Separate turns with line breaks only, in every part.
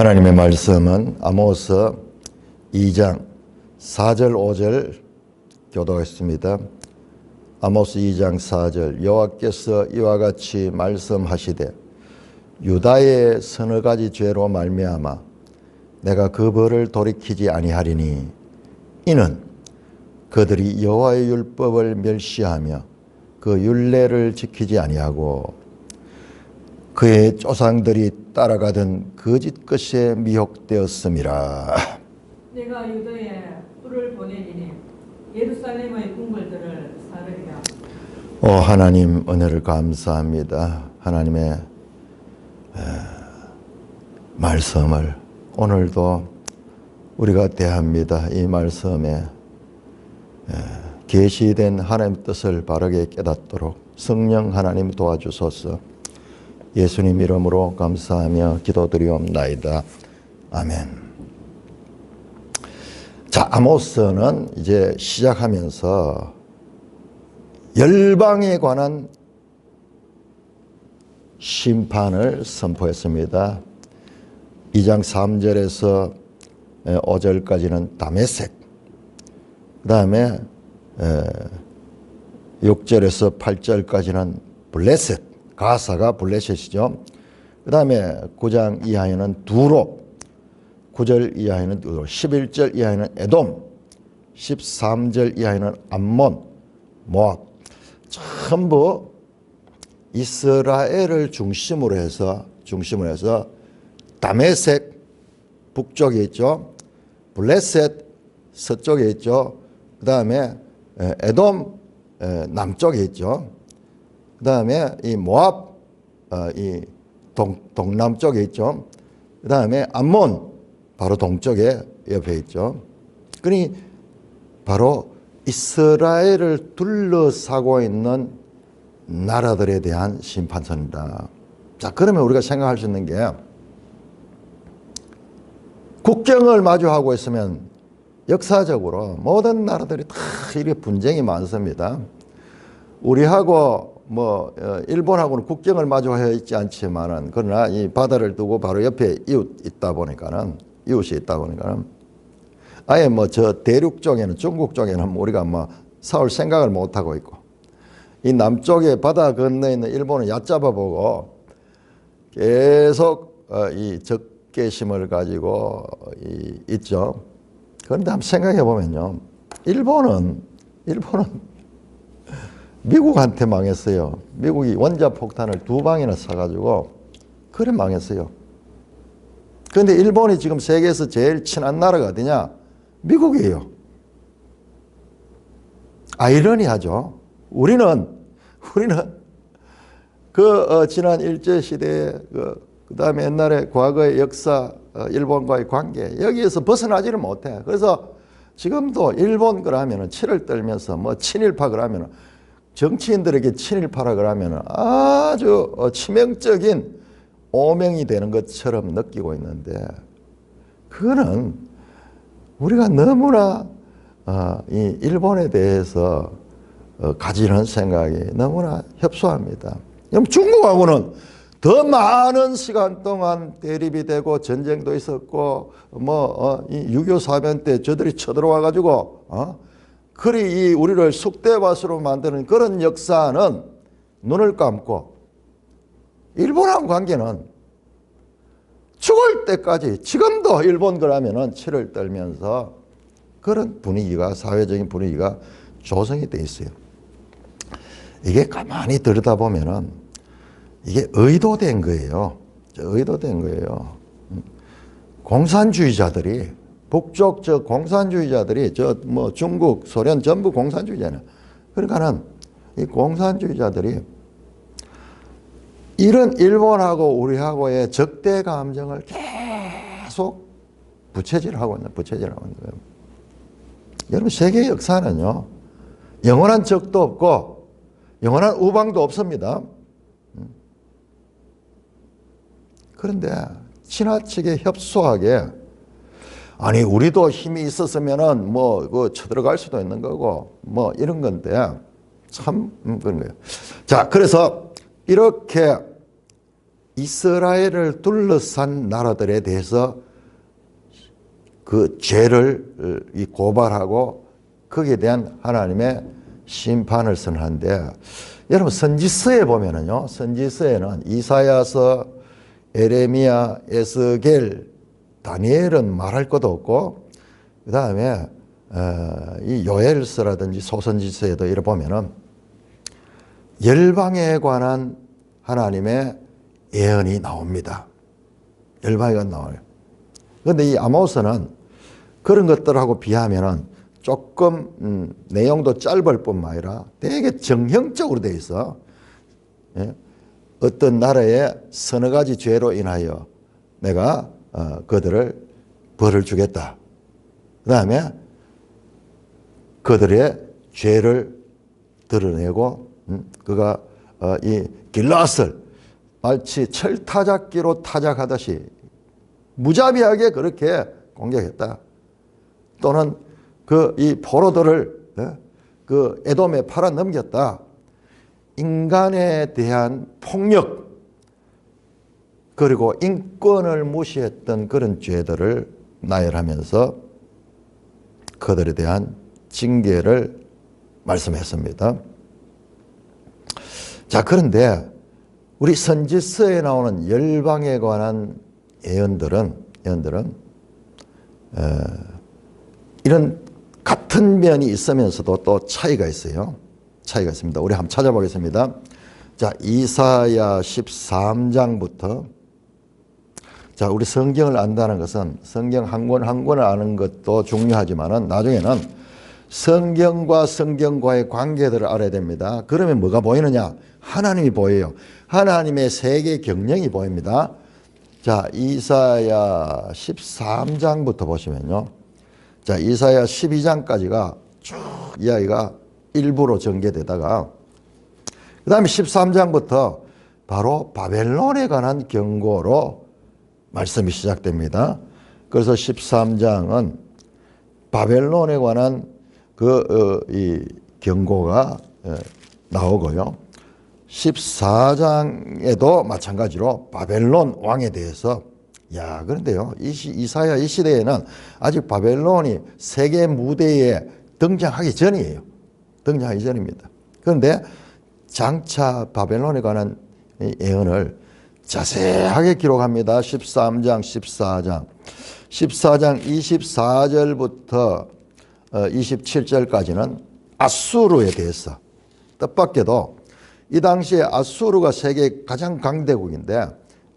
하나님의 말씀은 아모스 2장 4절 5절 교독했습니다. 아모스 2장 4절 여호와께서 이와 같이 말씀하시되 유다의 서너 가지 죄로 말미암아 내가 그 벌을 돌이키지 아니하리니 이는 그들이 여호와의 율법을 멸시하며 그 율례를 지키지 아니하고 그의 조상들이 따라가던 거짓 것에 미혹되었음이라.
내가 유다에 뿔을 보내리니 예루살렘의 궁궐들을 사르리라.
하나님 은혜를 감사합니다. 하나님의 말씀을 오늘도 우리가 대합니다. 이 말씀에 계시된 하나님의 뜻을 바르게 깨닫도록 성령 하나님 도와주소서. 예수님 이름으로 감사하며 기도드리옵나이다. 아멘. 자, 아모스는 이제 시작하면서 열방에 관한 심판을 선포했습니다. 2장 3절에서 5절까지는 다메섹, 그 다음에 6절에서 8절까지는 블레셋, 가사가 블레셋이죠. 그 다음에 9장 이하에는 두로, 9절 이하에는 두로, 11절 이하에는 에돔, 13절 이하에는 암몬, 모압. 전부 이스라엘을 중심으로 해서 다메섹 북쪽에 있죠. 블레셋 서쪽에 있죠. 그 다음에 에돔 남쪽에 있죠. 그 다음에 이 모압 이 동남쪽에 있죠. 그 다음에 암몬 바로 동쪽에 옆에 있죠. 그러니 바로 이스라엘을 둘러싸고 있는 나라들에 대한 심판선이다. 자, 그러면 우리가 생각할 수 있는 게 국경을 마주하고 있으면 역사적으로 모든 나라들이 다 이렇게 분쟁이 많습니다. 우리하고 일본하고는 국경을 마주해 있지 않지만은 그러나 이 바다를 두고 바로 옆에 이웃이 있다 보니까는 아예 저 대륙 쪽에는 중국 쪽에는 우리가 싸울 생각을 못 하고 있고 이 남쪽에 바다 건너에 있는 일본은 얕잡아 보고 계속 이 적개심을 가지고 있죠. 그런데 한번 생각해 보면요, 일본은 미국한테 망했어요. 미국이 원자폭탄을 2방이나 쏴가지고 그래 망했어요. 그런데 일본이 지금 세계에서 제일 친한 나라가 어디냐? 미국이에요. 아이러니하죠. 우리는 지난 일제시대에 그 다음에 옛날에 과거의 역사, 일본과의 관계, 여기에서 벗어나지를 못해. 그래서 지금도 일본 그러면은 치를 떨면서 친일파 그러면은 정치인들에게 친일파라 그러면 아주 치명적인 오명이 되는 것처럼 느끼고 있는데, 그거는 우리가 너무나 이 일본에 대해서 가지는 생각이 너무나 협소합니다. 중국하고는 더 많은 시간 동안 대립이 되고 전쟁도 있었고 이 6.25 사변 때 저들이 쳐들어와 가지고 그리 우리를 쑥대밭으로 만드는 그런 역사는 눈을 감고, 일본하고 관계는 죽을 때까지 지금도 일본 그러면은 치를 떨면서 그런 분위기가, 사회적인 분위기가 조성이 돼 있어요. 이게 가만히 들여다보면은 이게 의도된 거예요. 의도된 거예요. 공산주의자들이, 북쪽 공산주의자들이 중국, 소련 전부 공산주의자냐. 그러니까는 이 공산주의자들이 이런 일본하고 우리하고의 적대 감정을 계속 부채질하고 있는 거예요. 여러분, 세계 역사는요, 영원한 적도 없고 영원한 우방도 없습니다. 그런데 지나치게 협소하게, 아니 우리도 힘이 있었으면은 쳐들어갈 수도 있는 거고 이런 건데 참 그런 거예요. 자, 그래서 이렇게 이스라엘을 둘러싼 나라들에 대해서 그 죄를 고발하고 거기에 대한 하나님의 심판을 선언하는데, 여러분 선지서에 보면은요, 선지서에는 이사야서, 에레미야, 에스겔, 다니엘은 말할 것도 없고, 그 다음에 이 요엘서라든지 소선지서에도 이래 보면은 열방에 관한 하나님의 예언이 나옵니다. 열방에 나와요. 그런데 이 아모스는 그런 것들하고 비하면은 조금 내용도 짧을 뿐만 아니라 되게 정형적으로 되어 있어. 예? 어떤 나라의 서너 가지 죄로 인하여 내가 그들을 벌을 주겠다. 그 다음에 그들의 죄를 드러내고 그가 이 길앗을 마치 철타작기로 타작하듯이 무자비하게 그렇게 공격했다. 또는 그 이 포로들을 그 에돔에 팔아 넘겼다. 인간에 대한 폭력 그리고 인권을 무시했던 그런 죄들을 나열하면서 그들에 대한 징계를 말씀했습니다. 자, 그런데 우리 선지서에 나오는 열방에 관한 예언들은 이런 같은 면이 있으면서도 또 차이가 있어요. 차이가 있습니다. 우리 한번 찾아보겠습니다. 자, 이사야 13장부터, 자, 우리 성경을 안다는 것은 성경 한 권 한 권을 아는 것도 중요하지만은 나중에는 성경과 성경과의 관계들을 알아야 됩니다. 그러면 뭐가 보이느냐? 하나님이 보여요. 하나님의 세계 경영이 보입니다. 자, 이사야 13장부터 보시면요. 자, 이사야 12장까지가 쭉 이야기가 일부로 전개되다가 그 다음에 13장부터 바로 바벨론에 관한 경고로 말씀이 시작됩니다. 그래서 13장은 바벨론에 관한 이 경고가 나오고요. 14장에도 마찬가지로 바벨론 왕에 대해서, 야, 그런데요, 이사야 이 시대에는 아직 바벨론이 세계 무대에 등장하기 전이에요. 등장하기 전입니다. 그런데 장차 바벨론에 관한 예언을 자세하게 기록합니다. 13장, 14장. 14장 24절부터 27절까지는 아수르에 대해서, 뜻밖에도 이 당시에 아수르가 세계 가장 강대국인데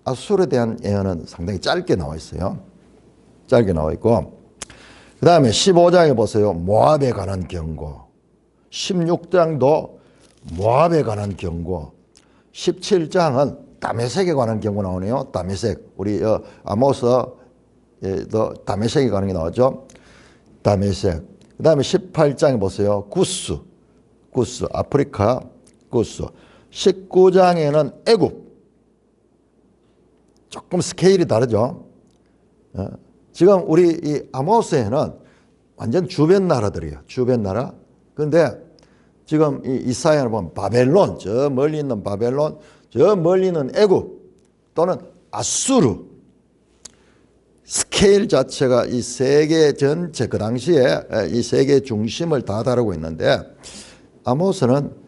아수르에 대한 예언은 상당히 짧게 나와 있어요. 짧게 나와 있고, 그 다음에 15장에 보세요. 모압에 관한 경고. 16장도 모압에 관한 경고. 17장은 다메섹에 관한 경고 나오네요. 다메섹. 우리 아모스도 다메섹에 관한 게 나오죠. 다메섹. 그 다음에 18장에 보세요. 구스, 아프리카 구스. 19장에는 애굽. 조금 스케일이 다르죠. 지금 우리 이 아모스에는 완전 주변 나라들이에요. 주변 나라. 그런데 지금 이 이사야를 보면 바벨론, 저 멀리 있는 바벨론, 저 멀리 있는 애굽 또는 아수르. 스케일 자체가 이 세계 전체, 그 당시에 이 세계 중심을 다 다루고 있는데 아모스는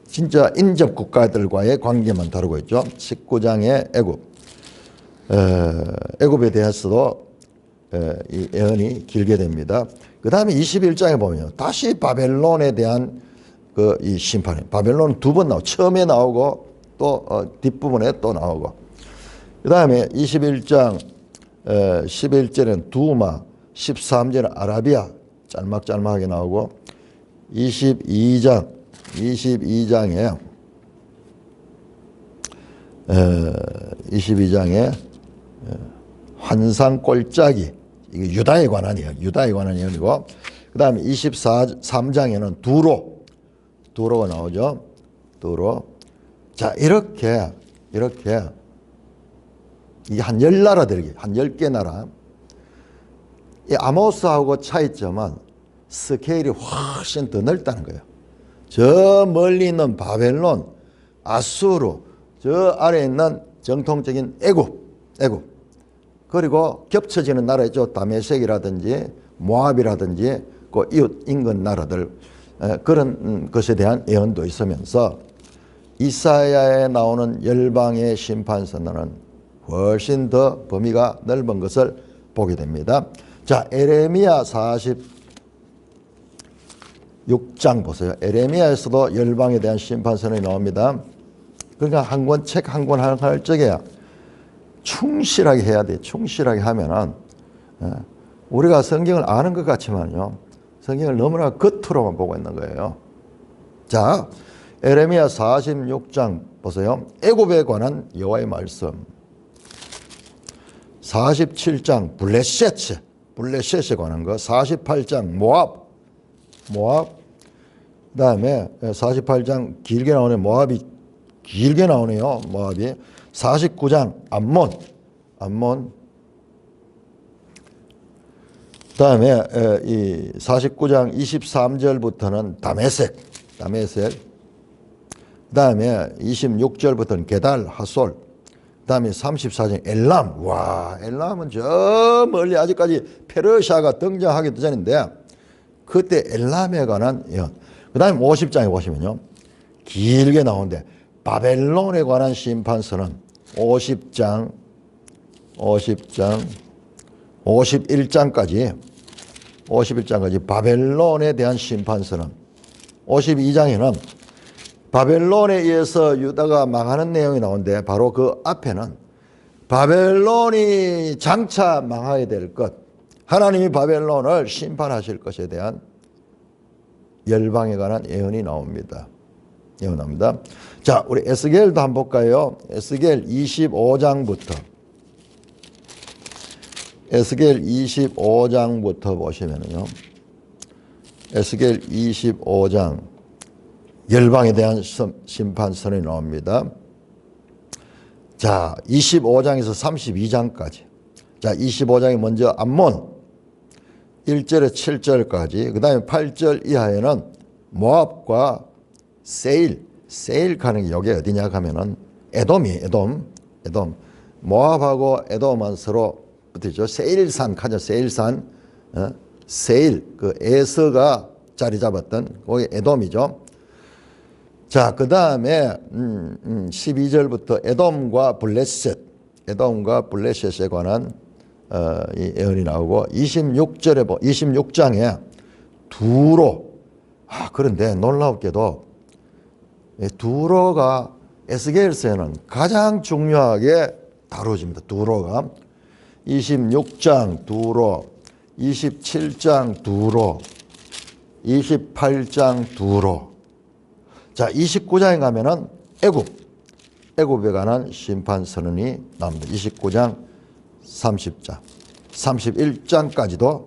진짜 인접 국가들과의 관계만 다루고 있죠. 19장의 애굽. 애굽에 대해서도 이 예언이 길게 됩니다. 그 다음에 21장에 보면 다시 바벨론에 대한 이 심판이, 바벨론 두 번 나오고, 처음에 나오고 또 뒷부분에 또 나오고, 그 다음에 21장 11절에는 두마, 13절은 아라비아 짤막짤막하게 나오고, 22장에 환상 꼴짜기, 이게 유다에 관한 예언이고, 그 다음에 23장에는 두로가 나오죠. 두로. 자, 이렇게 이게 한 10나라들이, 한 10개 나라. 이 아모스하고 차이점은 스케일이 훨씬 더 넓다는 거예요. 저 멀리 있는 바벨론, 아수르, 저 아래에 있는 정통적인 애굽. 그리고 겹쳐지는 나라 있죠. 다메섹이라든지 모압이라든지 그 이웃 인근 나라들 그런 것에 대한 예언도 있으면서 이사야에 나오는 열방의 심판선언은 훨씬 더 범위가 넓은 것을 보게 됩니다. 자, 에레미야 46장 보세요. 에레미야에서도 열방에 대한 심판선언이 나옵니다. 그러니까 책 한 권 할 적에 충실하게 해야 돼. 충실하게 하면은 우리가 성경을 아는 것 같지만요. 성경을 너무나 겉으로만 보고 있는 거예요. 자, 에레미야 46장 보세요. 애굽에 관한 여호와의 말씀. 47장 블레셋에 관한 거. 48장 모압. 그다음에 48장 길게 나오네. 모압이 길게 나오네요. 모압이. 49장 암몬. 그다음에 이 49장 23절부터는 다메섹. 그다음에 26절부터는 게달 하솔. 그다음에 34장 엘람. 와, 엘람은 저 멀리 아직까지 페르시아가 등장하기도 전인데 그때 엘람에 관한 예언. 그다음에 50장에 보시면요. 길게 나오는데 바벨론에 관한 심판서는 50장 51장까지 바벨론에 대한 심판서는 52장에는 바벨론에 의해서 유다가 망하는 내용이 나오는데 바로 그 앞에는 바벨론이 장차 망하게 될 것, 하나님이 바벨론을 심판하실 것에 대한 열방에 관한 예언이 나옵니다. 자, 우리 에스겔도 한번 볼까요? 에스겔 25장부터 보시면요. 에스겔 25장 열방에 대한 심판선이 나옵니다. 자, 25장에서 32장까지. 자, 25장이 먼저 암몬 1절에 7절까지. 그 다음에 8절 이하에는 모압과 세일 가는 게 여기 어디냐 하면은 에돔이에요. 에돔. 모압하고 에돔은 서로 어떻죠? 세일산 가죠. 세일 그 에서가 자리 잡았던 거기 에돔이죠. 자, 그 다음에 12절부터 에돔과 블레셋에 관한 이 예언이 나오고 26장에 두로. 그런데 놀랍게도 두로가 에스겔서에는 가장 중요하게 다뤄집니다. 두로가 26장 두로, 27장 두로, 28장 두로. 자, 29장에 가면은 애굽에 관한 심판 선언이 나옵니다. 29장 30장, 31장까지도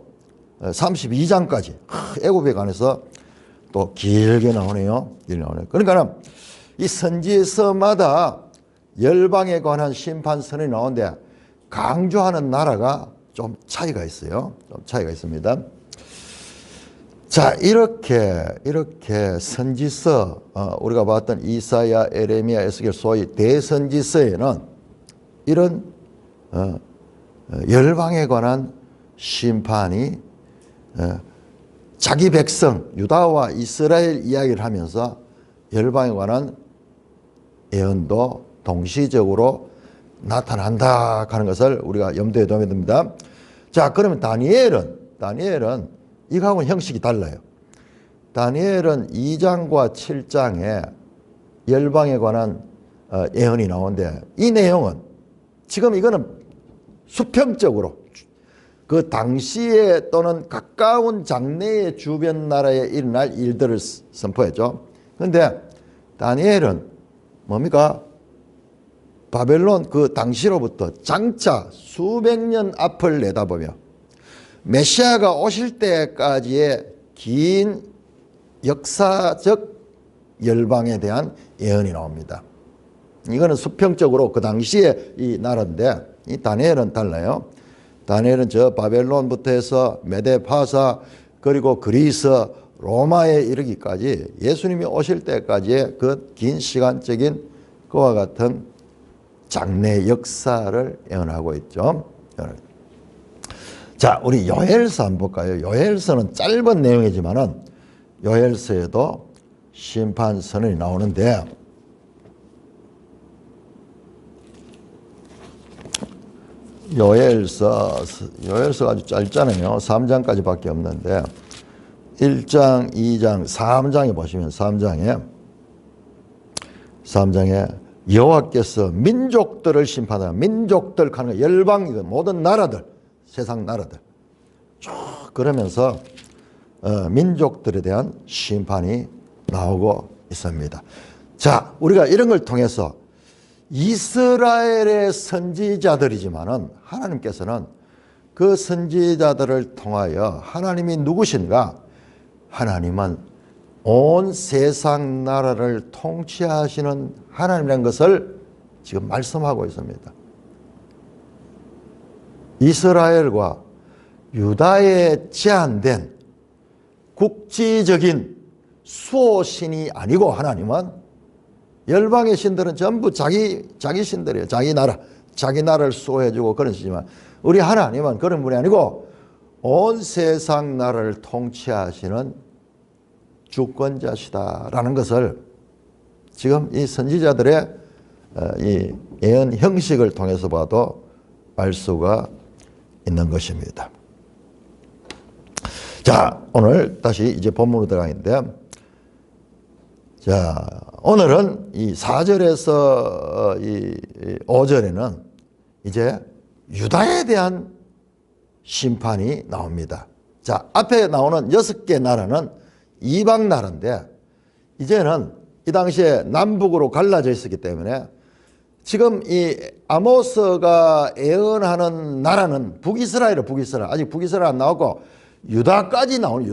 32장까지 애굽에 관해서 또 길게 나오네요. 그러니까 이 선지서마다 열방에 관한 심판 선언이 나오는데 강조하는 나라가 좀 차이가 있어요. 좀 차이가 있습니다. 자, 이렇게 선지서, 우리가 봤던 이사야, 에레미야, 에스겔 소위 대선지서에는 이런 열방에 관한 심판이 자기 백성 유다와 이스라엘 이야기를 하면서 열방에 관한 예언도 동시적으로 나타난다 하는 것을 우리가 염두에 둬야 됩니다. 자, 그러면 다니엘은 이거하고는 형식이 달라요. 다니엘은 2장과 7장에 열방에 관한 예언이 나오는데 이 내용은 지금 이거는 수평적으로 그 당시에 또는 가까운 장래의 주변 나라에 일어날 일들을 선포했죠. 그런데 다니엘은 뭡니까? 바벨론 그 당시로부터 장차 수백 년 앞을 내다보며 메시아가 오실 때까지의 긴 역사적 열방에 대한 예언이 나옵니다. 이거는 수평적으로 그 당시에 이 나라인데 이 다니엘은 달라요. 다니엘은 저 바벨론부터 해서 메데파사 그리고 그리스 로마에 이르기까지 예수님이 오실 때까지의 그 긴 시간적인 그와 같은 장래 역사를 예언하고 있죠. 자, 우리 요엘서 한번 볼까요? 요엘서는 짧은 내용이지만은 요엘서에도 심판 선언이 나오는데, 요엘서가 아주 짧잖아요. 3장까지밖에 없는데 1장, 2장, 3장에 보시면 3장에 여호와께서 민족들을 심판하라. 민족들 하는 거 열방이든 모든 나라들, 세상 나라들 쭉 그러면서 민족들에 대한 심판이 나오고 있습니다. 자, 우리가 이런 걸 통해서 이스라엘의 선지자들이지만은 하나님께서는 그 선지자들을 통하여 하나님이 누구신가? 하나님은 온 세상 나라를 통치하시는 하나님이라는 것을 지금 말씀하고 있습니다. 이스라엘과 유다에 제한된 국지적인 수호신이 아니고 하나님은 열방의 신들은 전부 자기 신들이에요. 자기 나라를 수호해주고 그런 신이지만 우리 하나님은 그런 분이 아니고 온 세상 나라를 통치하시는 주권자시다라는 것을 지금 이 선지자들의 이 예언 형식을 통해서 봐도 알 수가 있는 것입니다. 자, 오늘 다시 이제 본문으로 들어가는데, 자, 오늘은 이 4절에서 이 5절에는 이제 유다에 대한 심판이 나옵니다. 자, 앞에 나오는 6개 나라는 이방 나라인데, 이제는 이 당시에 남북으로 갈라져 있었기 때문에 지금 이 아모스가 예언하는 나라는 북이스라엘. 아직 북이스라엘 안 나오고 유다까지 나오는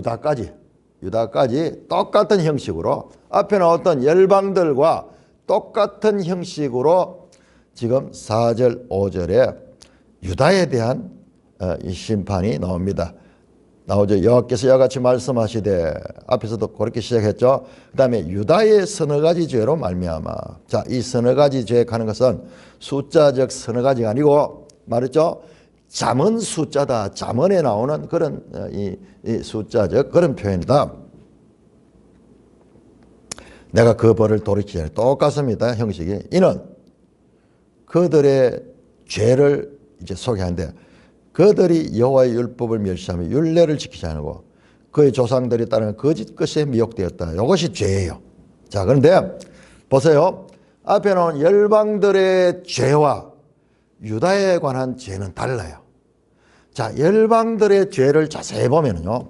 유다까지 똑같은 형식으로 앞에 나왔던 열방들과 똑같은 형식으로 지금 4절 5절에 유다에 대한 이 심판이 나옵니다. 나오죠. 여호와께서 이와 같이 말씀하시되, 앞에서도 그렇게 시작했죠. 그 다음에 유다의 서너 가지 죄로 말미암아. 자, 이 서너 가지 죄 하는 것은 숫자적 서너 가지가 아니고 말했죠. 잠언 숫자다. 잠언에 나오는 그런 이 숫자적 그런 표현이다. 내가 그 벌을 돌이키지 않아. 똑같습니다. 형식이. 이는 그들의 죄를 이제 소개하는데, 그들이 여호와의 율법을 멸시하며 율례를 지키지 않고 그의 조상들이 따르는 거짓 것에 미혹되었다. 이것이 죄예요. 자, 그런데 보세요. 앞에 나온 열방들의 죄와 유다에 관한 죄는 달라요. 자, 열방들의 죄를 자세히 보면요,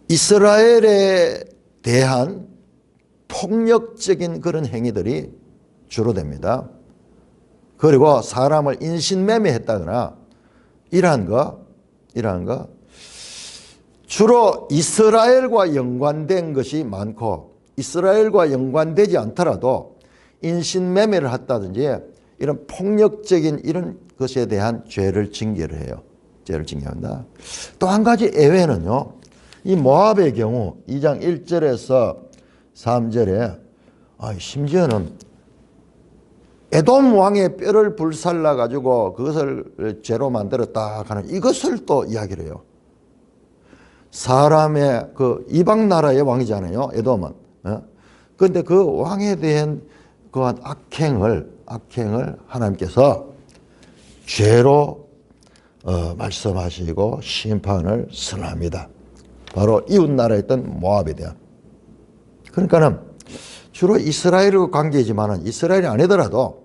이스라엘에 대한 폭력적인 그런 행위들이 주로 됩니다. 그리고 사람을 인신매매했다거나 이러한 거 주로 이스라엘과 연관된 것이 많고, 이스라엘과 연관되지 않더라도 인신매매를 했다든지 이런 폭력적인 이런 것에 대한 죄를 징계를 해요. 죄를 징계한다. 또 한 가지 예외는요, 이 모압의 경우 2장 1절에서 3절에 심지어는 에돔 왕의 뼈를 불살라 가지고 그것을 죄로 만들었다 하는 이것을 또 이야기를 해요. 사람의 그 이방 나라의 왕이잖아요, 에돔은. 그런데 그 왕에 대한 그한 악행을 하나님께서 죄로 말씀하시고 심판을 선합니다. 바로 이웃 나라였던 모압에 대한. 그러니까는 주로 이스라엘과 관계이지만은 이스라엘이 아니더라도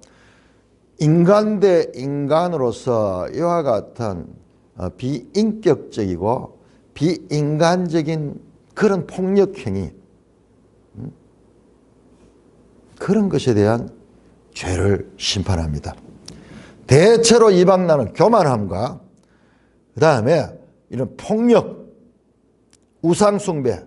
인간 대 인간으로서 이와 같은 비인격적이고 비인간적인 그런 폭력행위, 그런 것에 대한 죄를 심판합니다. 대체로 이방 나라는 교만함과 그 다음에 이런 폭력, 우상숭배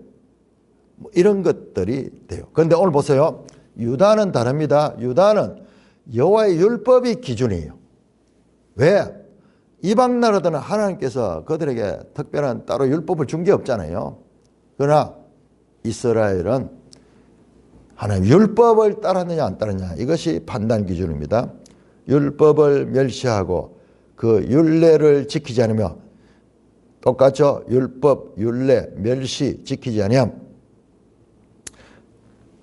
이런 것들이 돼요. 그런데 오늘 보세요. 유다는 다릅니다. 유다는 여호와의 율법이 기준이에요. 왜? 이방 나라들은 하나님께서 그들에게 특별한 따로 율법을 준 게 없잖아요. 그러나 이스라엘은 하나님 율법을 따랐느냐 안 따랐느냐 이것이 판단 기준입니다. 율법을 멸시하고 그 율례를 지키지 않으며 똑같죠. 율법, 율례, 멸시 지키지 않으면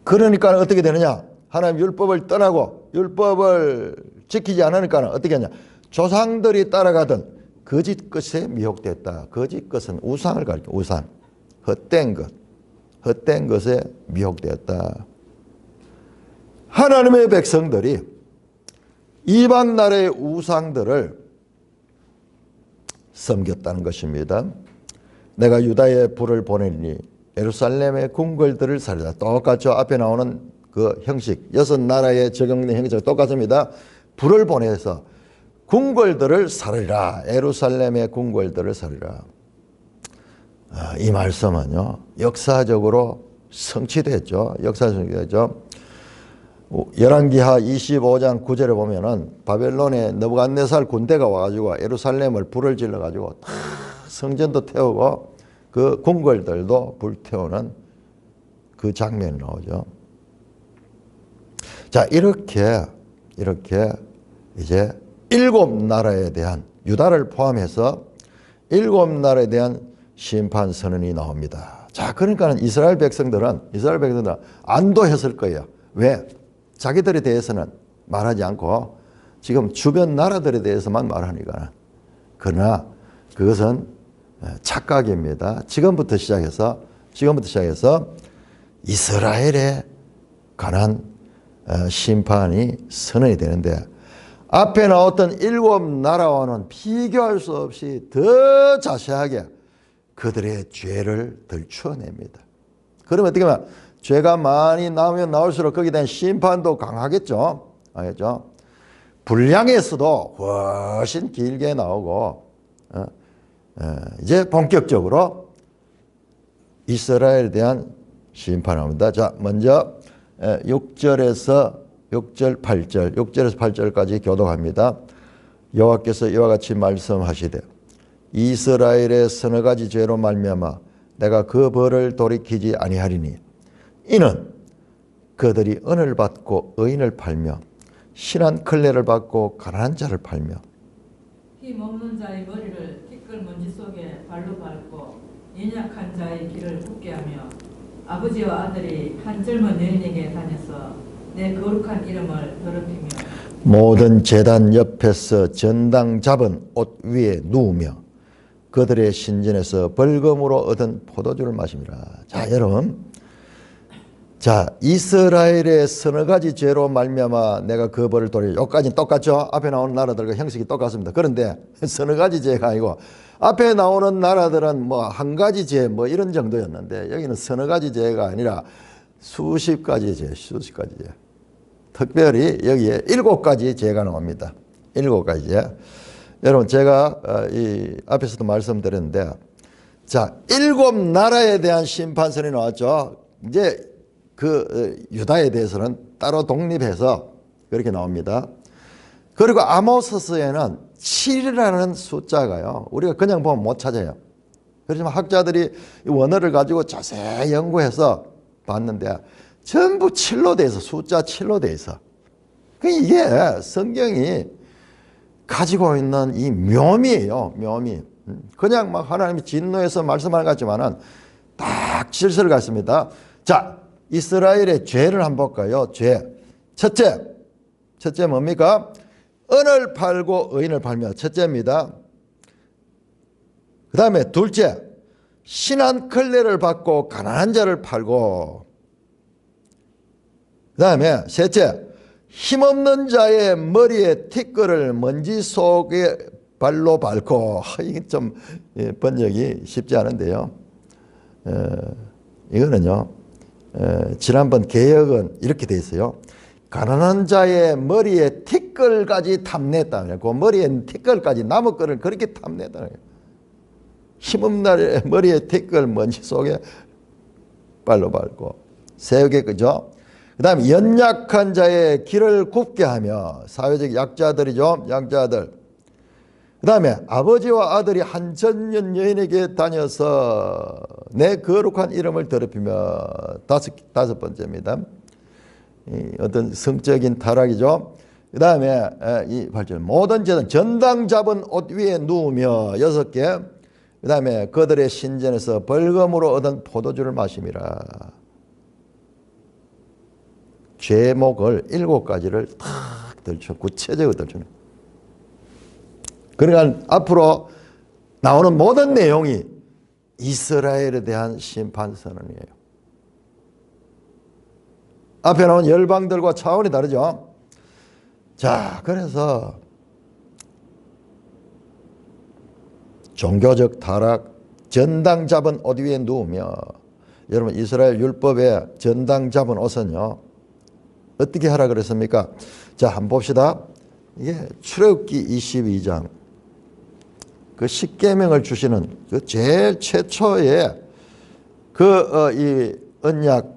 그러니까 어떻게 되느냐. 하나님 율법을 떠나고 율법을 지키지 않으니까 어떻게 하냐. 조상들이 따라가던 거짓 것에 미혹됐다. 거짓 것은 우상을 가리켜 우상. 헛된 것. 헛된 것에 미혹되었다. 하나님의 백성들이 이방 나라의 우상들을 섬겼다는 것입니다. 내가 유다에 불을 보내니 예루살렘의 궁궐들을 살리라. 똑같죠. 앞에 나오는 그 형식, 6나라에 적용된 형식과 똑같습니다. 불을 보내서 궁궐들을 살리라. 예루살렘의 궁궐들을 살리라. 이 말씀은요, 역사적으로 성취됐죠. 역사적으로 성취됐죠. 열왕기하 25장 9절에 보면은 바벨론의 느부갓네살 군대가 와가지고 예루살렘을 불을 질러가지고 다 성전도 태우고 그 궁궐들도 불태우는 그 장면이 나오죠. 자, 이렇게 이제 7나라에 대한 유다를 포함해서 7나라에 대한 심판 선언이 나옵니다. 자, 그러니까 이스라엘 백성들은 안도했을 거예요. 왜? 자기들에 대해서는 말하지 않고 지금 주변 나라들에 대해서만 말하니까. 그러나 그것은 착각입니다. 지금부터 시작해서 이스라엘에 관한 심판이 선언이 되는데 앞에 나왔던 7나라와는 비교할 수 없이 더 자세하게 그들의 죄를 들추어냅니다. 그러면 어떻게 보면 죄가 많이 나오면 나올수록 거기에 대한 심판도 강하겠죠. 알겠죠? 분량에서도 훨씬 길게 나오고 이제 본격적으로 이스라엘에 대한 심판합니다. 자, 먼저 6절에서 8절까지 교독합니다. 여호와께서 이와 같이 말씀하시되 이스라엘의 서너 가지 죄로 말미암아 내가 그 벌을 돌이키지 아니하리니 이는 그들이 은을 받고 의인을 팔며 신한 클레를 받고 가난한 자를 팔며
힘 없는 자의 머리를 티끌 먼지 속에 발로 밟고 연약한 자의 길을 굽게 하며 아버지와 아들이 한 젊은 여인에게 다녀서 내 거룩한 이름을 더럽히며
모든 제단 옆에서 전당 잡은 옷 위에 누우며 그들의 신전에서 벌금으로 얻은 포도주를 마십니다. 자, 여러분, 자, 이스라엘의 서너 가지 죄로 말미암아 내가 그 벌을 돌려. 여기까지는 똑같죠. 앞에 나오는 나라들과 형식이 똑같습니다. 그런데 서너 가지 죄가 아니고 앞에 나오는 나라들은 뭐 한 가지 죄 뭐 이런 정도였는데 여기는 서너 가지 죄가 아니라 수십 가지 죄. 특별히 여기에 7가지 죄가 나옵니다. 7가지 죄. 여러분, 제가 이 앞에서도 말씀드렸는데, 자, 7나라에 대한 심판선이 나왔죠. 이제 그 유다에 대해서는 따로 독립해서 그렇게 나옵니다. 그리고 아모스서에는 7이라는 숫자가요, 우리가 그냥 보면 못 찾아요. 그렇지만 학자들이 원어를 가지고 자세히 연구해서 봤는데 전부 7로 돼 있어. 숫자 7로 돼 있어. 이게 성경이 가지고 있는 이 묘미예요. 묘미. 그냥 막 하나님이 진노해서 말씀하는 것 같지만은 딱 질서를 갖습니다. 자, 이스라엘의 죄를 한번 볼까요? 죄. 첫째 뭡니까? 은을 팔고 의인을 팔며. 첫째입니다. 그 다음에 둘째, 신한 클레를 받고 가난한 자를 팔고. 그 다음에 셋째, 힘없는 자의 머리에 티끌을 먼지 속에 발로 밟고. 이게 좀 번역이 쉽지 않은데요. 이거는요, 지난번 개역은 이렇게 돼 있어요. 가난한 자의 머리에 티끌까지 탐냈다. 그 머리에 티끌까지 나무끈을 그렇게 탐냈다. 힘없는 자의 머리에 티끌 먼지 속에 발로 밟고. 세우게, 그죠? 그 다음에 연약한 자의 길을 굽게 하며. 사회적 약자들이죠. 약자들. 그 다음에 아버지와 아들이 한 전년 여인에게 다녀서 내 거룩한 이름을 더럽히며. 다섯 번째입니다. 이 어떤 성적인 타락이죠. 그 다음에 이 8절 모든 제단 전당 잡은 옷 위에 누우며 6개 그 다음에 그들의 신전에서 벌금으로 얻은 포도주를 마심이라. 죄목을 7가지를 탁 들쳐 구체적으로 들쳐. 그러니까 앞으로 나오는 모든 내용이 이스라엘에 대한 심판 선언이에요. 앞에 나온 열방들과 차원이 다르죠. 자, 그래서 종교적 타락, 전당 잡은 옷 위에 누우며, 여러분 이스라엘 율법에 전당 잡은 옷은요 어떻게 하라 그랬습니까? 자, 한번 봅시다. 이게 출애굽기 22장 그 십계명을 주시는 그 제일 최초의 이 언약에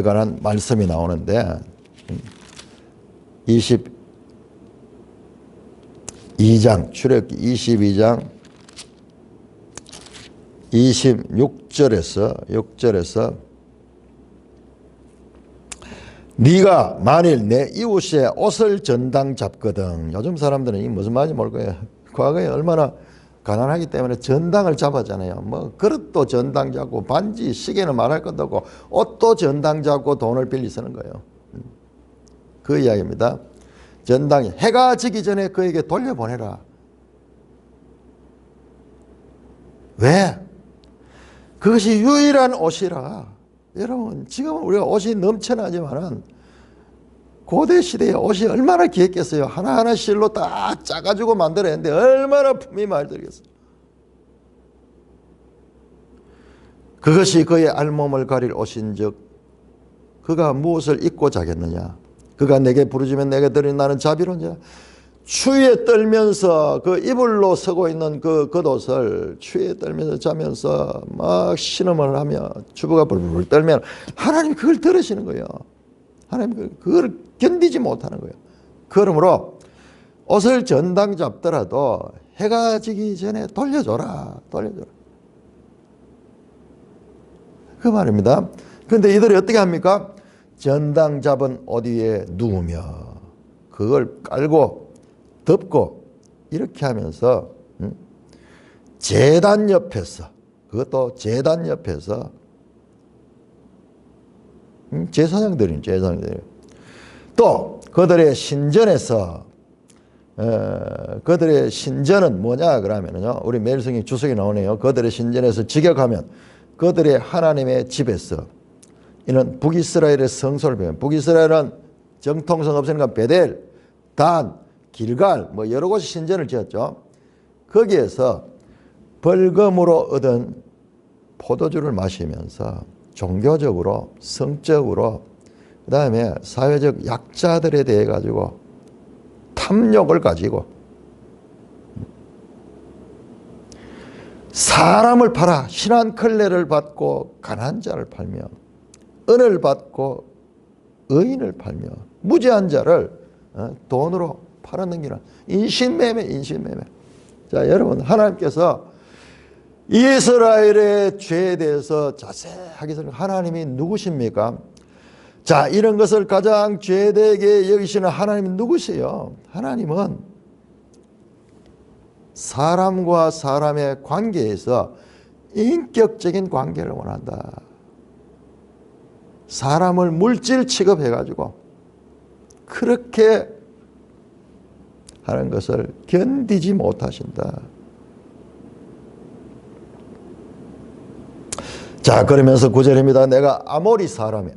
관한 말씀이 나오는데 22장 출애굽기 22장 26절에서 네가 만일 내 이웃의 옷을 전당 잡거든. 요즘 사람들은 이게 무슨 말인지 모를 거예요. 과거에 얼마나 가난하기 때문에 전당을 잡았잖아요. 뭐 그릇도 전당 잡고 반지 시계는 말할 것도 없고 옷도 전당 잡고 돈을 빌리 쓰는 거예요. 그 이야기입니다. 전당이 해가 지기 전에 그에게 돌려보내라. 왜? 그것이 유일한 옷이라. 여러분 지금은 우리가 옷이 넘쳐나지만은 고대 시대에 옷이 얼마나 귀했겠어요. 하나하나 실로 다 짜가지고 만들어냈는데 얼마나 품이 많이 들겠어요. 그것이 그의 알몸을 가릴 옷인즉 그가 무엇을 입고 자겠느냐. 그가 내게 부르짖으면 내게 들으니 나는 자비로운 자. 추위에 떨면서 그 이불로 서고 있는 그 겉옷을 추위에 떨면서 자면서 막 신음을 하며 주부가 불불 떨면 하나님이 그걸 들으시는 거예요. 하나님 그걸 견디지 못하는 거예요. 그러므로 옷을 전당 잡더라도 해가 지기 전에 돌려줘라. 그 말입니다. 그런데 이들이 어떻게 합니까? 전당 잡은 옷 위에 누우며 그걸 깔고 덮고 이렇게 하면서 제단 옆에서 그것도 제단 옆에서 제사장들이 또 그들의 신전에서 그들의 신전은 뭐냐 그러면요 우리 매일성경 주석이 나오네요. 그들의 신전에서 직역하면 그들의 하나님의 집에서 이는 북이스라엘의 성소를 배운 북이스라엘은 정통성 없으니까 베델, 단, 길갈 뭐 여러 곳에 신전을 지었죠. 거기에서 벌금으로 얻은 포도주를 마시면서 종교적으로 성적으로 그 다음에 사회적 약자들에 대해 가지고 탐욕을 가지고 사람을 팔아 신한컬레를 받고 가난한 자를 팔며 은을 받고 의인을 팔며 무죄한 자를 돈으로 팔아넘기는 인신매매. 자, 여러분 하나님께서 이스라엘의 죄에 대해서 자세하게 설명. 하나님이 누구십니까? 자, 이런 것을 가장 죄되게 여기시는 하나님이 누구세요? 하나님은 사람과 사람의 관계에서 인격적인 관계를 원한다. 사람을 물질 취급해가지고 그렇게 하는 것을 견디지 못하신다. 자, 그러면서 9절입니다. 내가 아모리 사람의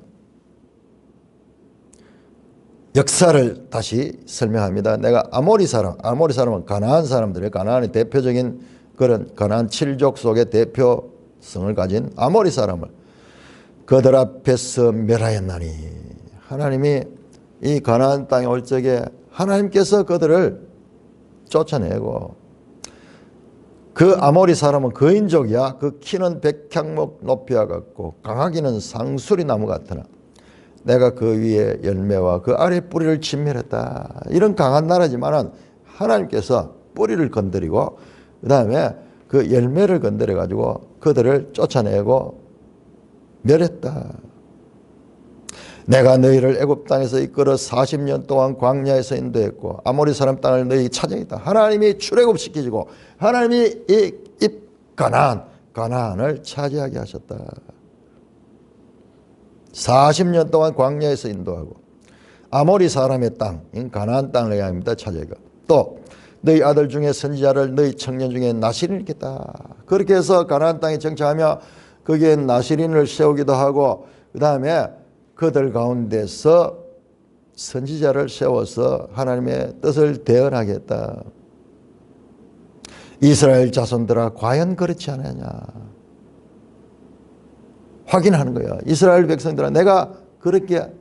역사를 다시 설명합니다. 내가 아모리 사람은 가나안 사람들이에요. 가나안의 대표적인 그런 가나안 7족 속의 대표성을 가진 아모리 사람을 그들 앞에서 멸하였나니. 하나님이 이 가나안 땅에 올 적에 하나님께서 그들을 쫓아내고 그 아모리 사람은 거인족이야. 그 키는 백향목 높이와 같고 강하기는 상수리 나무 같으나 내가 그 위에 열매와 그 아래 뿌리를 진멸했다. 이런 강한 나라지만은 하나님께서 뿌리를 건드리고 그 다음에 그 열매를 건드려 가지고 그들을 쫓아내고 멸했다. 내가 너희를 애굽 땅에서 이끌어 40년 동안 광야에서 인도했고 아모리 사람 땅을 너희 차지했다. 하나님이 출애굽시키시고 하나님이 이 가나안을 차지하게 하셨다. 40년 동안 광야에서 인도하고 아모리 사람의 땅인 가나안 땅을 너희 하나님이다 차지하고 또 너희 아들 중에 선지자를 너희 청년 중에 나시린을 있겠다. 그렇게 해서 가나안 땅에 정착하며 거기에 나시린을 세우기도 하고 그 다음에 그들 가운데서 선지자를 세워서 하나님의 뜻을 대언하겠다. 이스라엘 자손들아 과연 그렇지 않느냐 확인하는 거야. 이스라엘 백성들아 내가 그렇게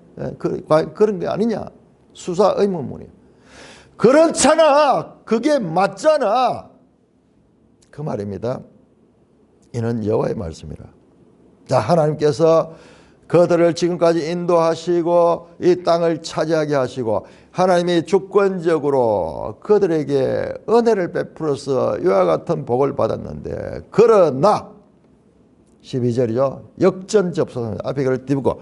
그런 게 아니냐 수사 의문문이야. 그렇잖아. 그게 맞잖아. 그 말입니다. 이는 여호와의 말씀이라. 자, 하나님께서 그들을 지금까지 인도하시고 이 땅을 차지하게 하시고 하나님이 주권적으로 그들에게 은혜를 베풀어서 이와 같은 복을 받았는데 그러나 12절이죠. 역전접속합니다. 앞에 그걸 띄우고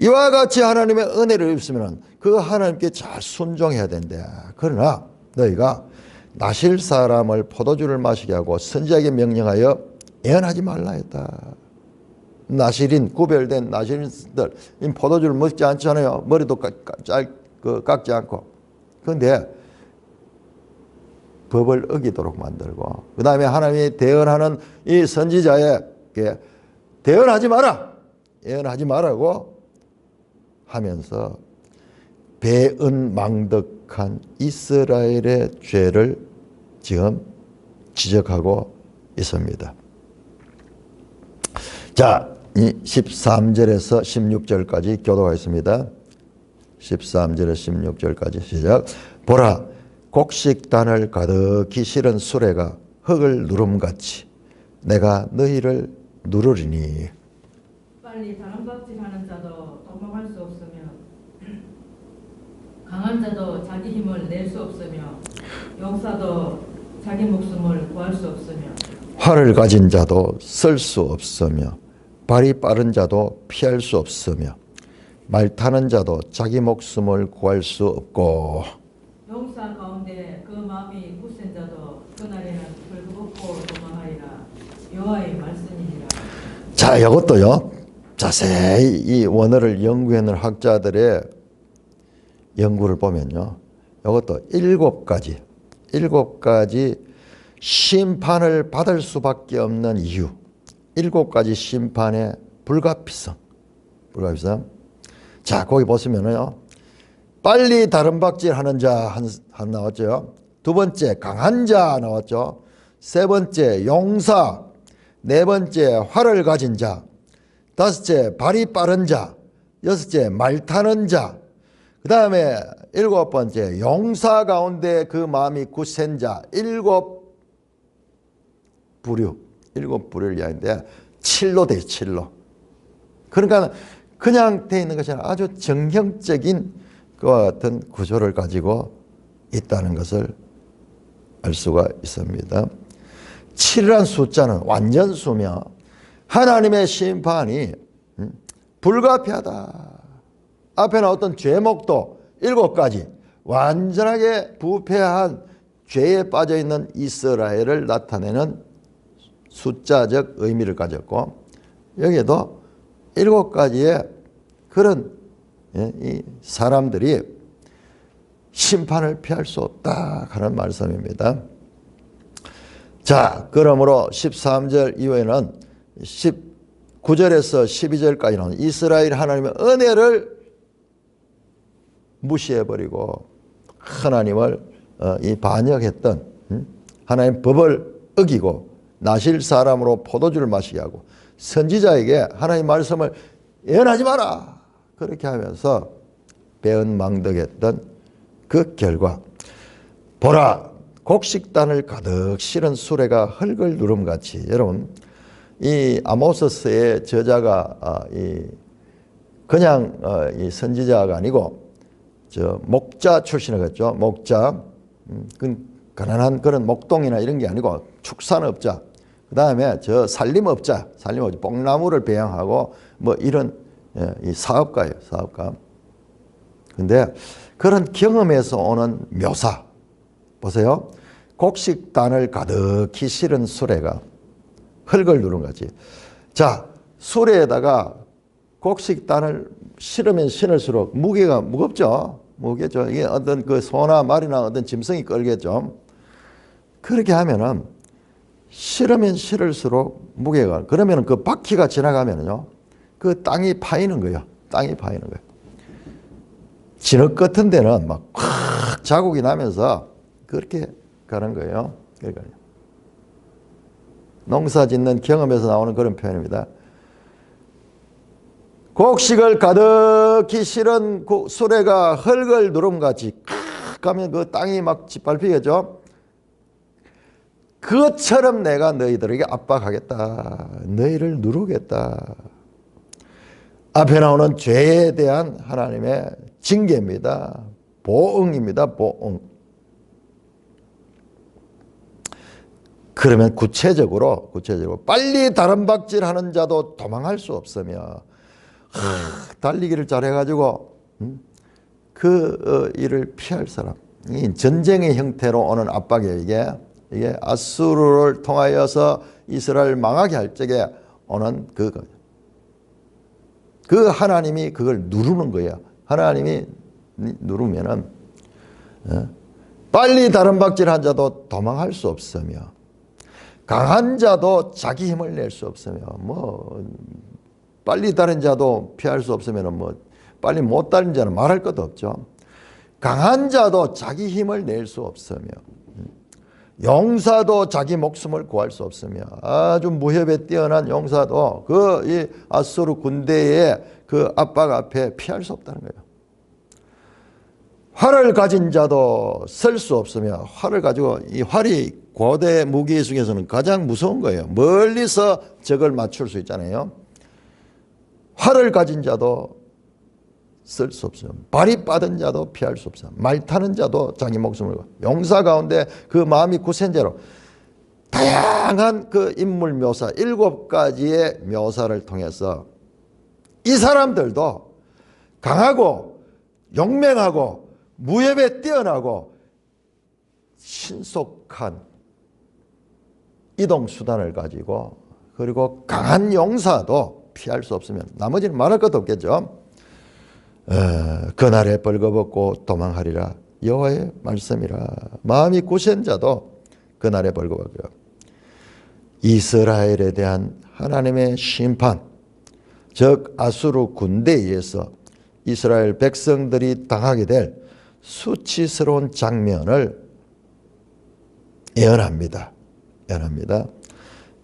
이와 같이 하나님의 은혜를 입으면 그 하나님께 잘 순종해야 된대. 그러나 너희가 나실 사람을 포도주를 마시게 하고 선지자에게 명령하여 예언하지 말라 했다. 나실인 구별된 나실인들 포도주를 먹지 않잖아요. 머리도 깎지 않고. 그런데 법을 어기도록 만들고 그 다음에 하나님이 대언하는 이 선지자에게 대언하지 마라. 예언하지 말라고 하면서 배은망덕한 이스라엘의 죄를 지금 지적하고 있습니다. 자, 이 13절에서 16절까지 교도가 있습니다. 13절에서 16절까지 시작. 보라, 곡식단을 가득히 실은 수레가 흙을 누름같이 내가 너희를 누르리니.
빨리 다른 박질하는 자도 도망할 수 없으며 강한 자도 자기 힘을 낼 수 없으며 용사도 자기 목숨을 구할 수 없으며
활을 가진 자도 쓸 수 없으며 발이 빠른 자도 피할 수 없으며 말 타는 자도 자기 목숨을 구할 수 없고
용사 가운데 그 마음이 굳센 자도 그날에는 벌거벗고 도망하리라. 여호와의 말씀이니라.
자, 이것도요 자세히 이 원어를 연구해놓은 학자들의 연구를 보면요 이것도 7가지 심판을 받을 수밖에 없는 이유 7가지 심판의 불가피성. 자, 거기 보시면은요 빨리 다름박질하는 자 한 나왔죠. 두 번째 강한 자 나왔죠. 세 번째 용사, 네 번째 활을 가진 자, 다섯째 발이 빠른 자, 여섯째 말 타는 자, 그 다음에 7번째 용사 가운데 그 마음이 굳센 자. 7부류를 이야기하는데 7로 돼 7로. 그러니까 그냥 돼 있는 것이 아니라 아주 정형적인 그와 같은 구조를 가지고 있다는 것을 알 수가 있습니다. 7이라는 숫자는 완전수며 하나님의 심판이 불가피하다. 앞에 나왔던 죄목도 7가지 완전하게 부패한 죄에 빠져있는 이스라엘을 나타내는 숫자적 의미를 가졌고 여기에도 7가지의 그런 이 사람들이 심판을 피할 수 없다 하는 말씀입니다. 자, 그러므로 13절 이후에는 19절에서 12절까지는 이스라엘 하나님의 은혜를 무시해버리고 하나님을 반역했던 하나님 법을 어기고 나실 사람으로 포도주를 마시게 하고 선지자에게 하나님 말씀을 예언하지 마라 그렇게 하면서 배은망덕했던 그 결과 보라 곡식단을 가득 실은 수레가 흙을 누름같이. 여러분 이 아모스서의 저자가 그냥 이 선지자가 아니고 저 목자 출신이겠죠. 목자, 가난한 그런 목동이나 이런 게 아니고 축산업자. 그 다음에 저 살림업자, 뽕나무를 배양하고 뭐 이런 예, 이 사업가예요, 사업가. 근데 그런 경험에서 오는 묘사 보세요. 곡식단을 가득히 실은 수레가 흙을 누른 거지. 자, 수레에다가 곡식단을 실으면 실을수록 무게가 무겁죠. 무겁겠죠. 이게 어떤 그 소나 말이나 어떤 짐승이 끌겠죠. 그렇게 하면은 실으면 실을수록 무게가, 그러면 그 바퀴가 지나가면요, 그 땅이 파이는 거예요. 땅이 파이는 거예요. 진흙 같은 데는 막 확 자국이 나면서 그렇게 가는 거예요. 그러니까요. 농사 짓는 경험에서 나오는 그런 표현입니다. 곡식을 가득히 실은 수레가 흙을 누름같이 가면 그 땅이 막 짓밟히겠죠. 그것처럼 내가 너희들에게 압박하겠다. 너희를 누르겠다. 앞에 나오는 죄에 대한 하나님의 징계입니다. 보응입니다. 보응. 그러면 구체적으로 빨리 다른 박질하는 자도 도망할 수 없으며 달리기를 잘해가지고 그 일을 피할 사람, 이 전쟁의 형태로 오는 압박이에요. 이게 아수르를 통하여서 이스라엘 망하게 할 적에 오는 그거. 그 하나님이 그걸 누르는 거예요. 하나님이 누르면은 빨리 다른 박질한 자도 도망할 수 없으며 강한 자도 자기 힘을 낼 수 없으며 뭐 빨리 다른 자도 피할 수 없으면 뭐 빨리 못 다른 자는 말할 것도 없죠. 강한 자도 자기 힘을 낼 수 없으며 용사도 자기 목숨을 구할 수 없으며 아주 무협에 뛰어난 용사도 이 아수르 군대의 그 압박 앞에 피할 수 없다는 거예요. 활을 가진 자도 쓸 수 없으며 활을 가지고 이 활이 고대 무기 중에서는 가장 무서운 거예요. 멀리서 적을 맞출 수 있잖아요. 활을 가진 자도 쓸 수 없어요. 발이 빠른 자도 피할 수 없어요. 말 타는 자도 자기 목숨을 용사 가운데 그 마음이 굳센 자로 다양한 그 인물 묘사 7가지의 묘사를 통해서 이 사람들도 강하고 용맹하고 무협에 뛰어나고 신속한 이동 수단을 가지고 그리고 강한 용사도 피할 수 없으면 나머지는 말할 것도 없겠죠. 그날에 벌거벗고 도망하리라. 여호와의 말씀이라. 마음이 굳은 자도 그날에 벌거벗고요. 이스라엘에 대한 하나님의 심판, 즉 아수르 군대에 의해서 이스라엘 백성들이 당하게 될 수치스러운 장면을 예언합니다.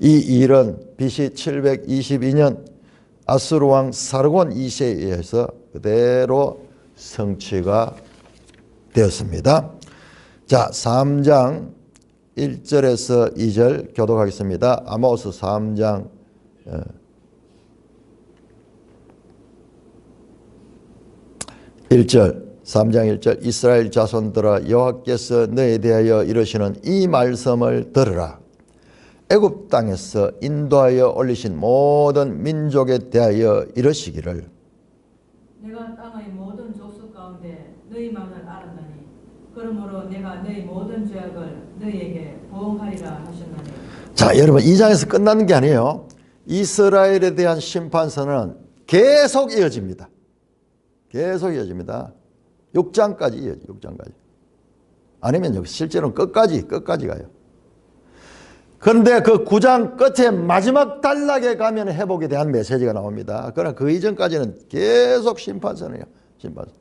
이 일은 BC 722년 아수르 왕 사르곤 2세에 의해서 그대로 성취가 되었습니다. 자, 3장 1절에서 2절 교독하겠습니다. 아모스 3장 1절 3장 1절 이스라엘 자손들아 여호와께서 너에 대하여 이르시는 이 말씀을 들으라. 애굽 땅에서 인도하여 올리신 모든 민족에 대하여 이르시기를
내가 땅의 모든 족속 가운데 너희만을 알았나니 그러므로 내가 너희 모든 죄악을 너희에게 보응하리라 하셨나니. 자,
여러분 이 장에서 끝나는 게 아니에요. 이스라엘에 대한 심판서는 계속 이어집니다. 계속 이어집니다. 6장까지 이어져. 6장까지. 아니면 실제로는 끝까지 가요. 그런데 그 9장 끝에 마지막 단락에 가면 회복에 대한 메시지가 나옵니다. 그러나 그 이전까지는 계속 심판선이에요. 심판선.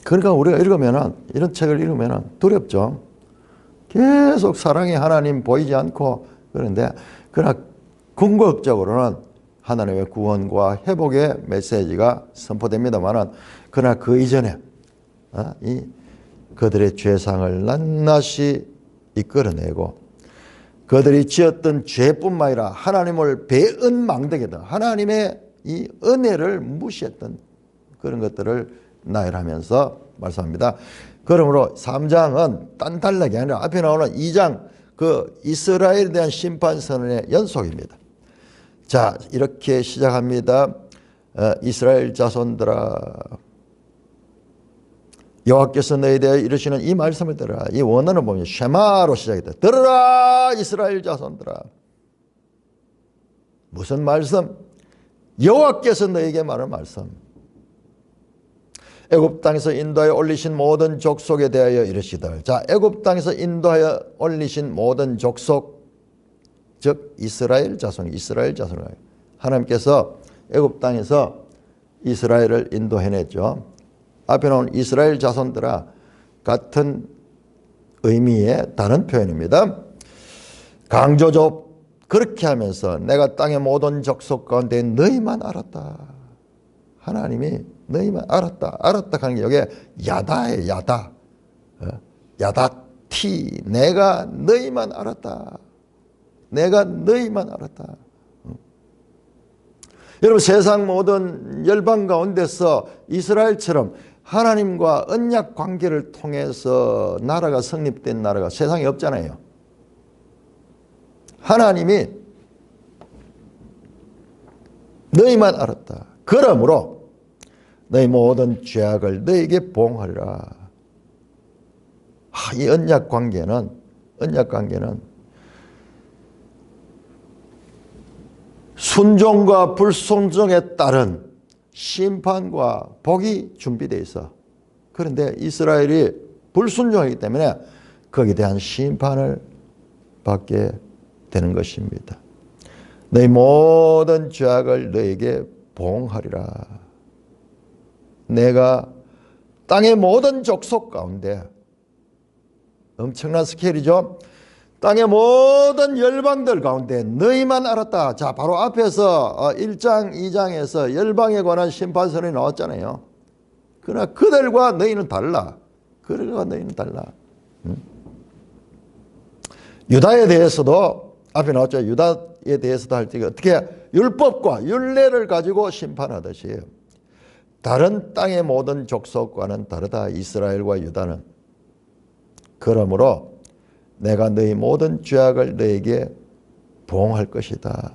그러니까 우리가 읽으면은 이런 책을 읽으면은 두렵죠. 계속 사랑의 하나님 보이지 않고 그런데 그러나 궁극적으로는 하나님의 구원과 회복의 메시지가 선포됩니다만은 그러나 그 이전에 그들의 죄상을 낱낱이 이끌어내고 그들이 지었던 죄뿐만 아니라 하나님을 배은망덕했던 하나님의 이 은혜를 무시했던 그런 것들을 나열하면서 말씀합니다. 그러므로 3장은 딴 단락이 아니라 앞에 나오는 2장 그 이스라엘에 대한 심판 선언의 연속입니다. 자, 이렇게 시작합니다. 이스라엘 자손들아, 여호와께서 너희에 대하여 이르시는 이 말씀을 들으라. 이 원어는 보면 쉐마로 시작이 돼. 들으라 이스라엘 자손들아. 무슨 말씀? 여호와께서 너희에게 말하는 말씀. 애굽 땅에서 인도하여 올리신 모든 족속에 대하여 이르시되. 자, 애굽 땅에서 인도하여 올리신 모든 족속, 즉 이스라엘 자손, 이스라엘 자손. 하나님께서 애굽 땅에서 이스라엘을 인도해냈죠. 앞에 나온 이스라엘 자손들아 같은 의미의 다른 표현입니다. 강조접 그렇게 하면서 내가 땅의 모든 족속 가운데 너희만 알았다. 하나님이 너희만 알았다. 알았다 하는 게 여기에 야다예요. 야다. 야다티. 내가 너희만 알았다. 내가 너희만 알았다. 여러분, 세상 모든 열방 가운데서 이스라엘처럼 하나님과 언약 관계를 통해서 나라가 성립된 나라가 세상에 없잖아요. 하나님이 너희만 알았다. 그러므로 너희 모든 죄악을 너희에게 보응하리라. 이 언약 관계는 순종과 불순종에 따른 심판과 복이 준비되어 있어. 그런데 이스라엘이 불순종하기 때문에 거기에 대한 심판을 받게 되는 것입니다. 너희 모든 죄악을 너에게 보응하리라. 내가 땅의 모든 족속 가운데, 엄청난 스케일이죠. 땅의 모든 열방들 가운데 너희만 알았다. 자, 바로 앞에서 1장 2장에서 열방에 관한 심판선이 나왔잖아요. 그러나 그들과 너희는 달라. 그들과 너희는 달라. 유다에 대해서도 앞에 나왔죠. 유다에 대해서도 할 때 어떻게 율법과 율례를 가지고 심판하듯이 다른 땅의 모든 족속과는 다르다. 이스라엘과 유다는. 그러므로 내가 너희 모든 죄악을 너에게 보응할 것이다.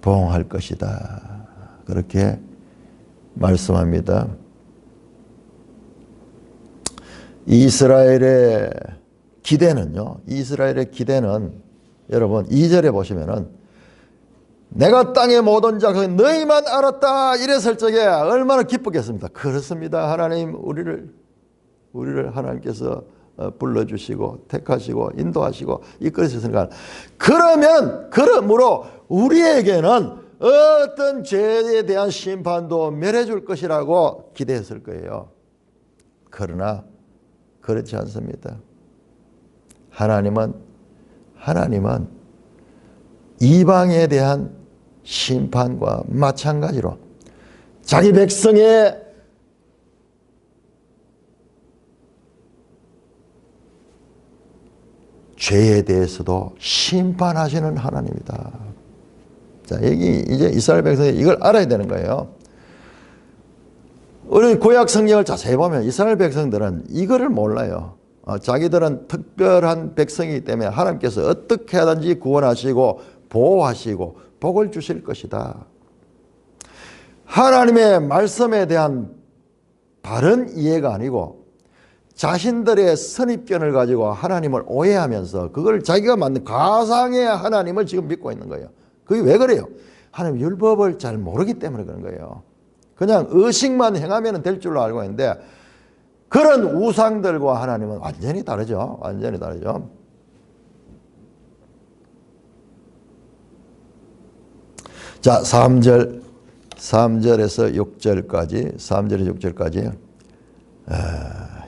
보응할 것이다. 그렇게 말씀합니다. 이스라엘의 기대는요. 이스라엘의 기대는 여러분 2절에 보시면은 내가 땅의 모든 자손 너희만 알았다. 이랬을 적에 얼마나 기쁘겠습니까? 그렇습니다. 하나님 우리를 하나님께서 불러주시고 택하시고 인도하시고 이끌으셨으니까 그러므로 우리에게는 어떤 죄에 대한 심판도 멸해줄 것이라고 기대했을 거예요. 그러나 그렇지 않습니다. 하나님은 이방에 대한 심판과 마찬가지로 자기 백성의 죄에 대해서도 심판하시는 하나님이다. 자, 여기 이제 이스라엘 백성이 이걸 알아야 되는 거예요. 우리 구약 성경을 자세히 보면 이스라엘 백성들은 이거를 몰라요. 자기들은 특별한 백성이기 때문에 하나님께서 어떻게 하든지 구원하시고 보호하시고 복을 주실 것이다. 하나님의 말씀에 대한 바른 이해가 아니고 자신들의 선입견을 가지고 하나님을 오해하면서 그걸 자기가 만든 가상의 하나님을 지금 믿고 있는 거예요. 그게 왜 그래요? 하나님 율법을 잘 모르기 때문에 그런 거예요. 그냥 의식만 행하면 될 줄로 알고 있는데 그런 우상들과 하나님은 완전히 다르죠. 완전히 다르죠. 자, 3절에서 6절까지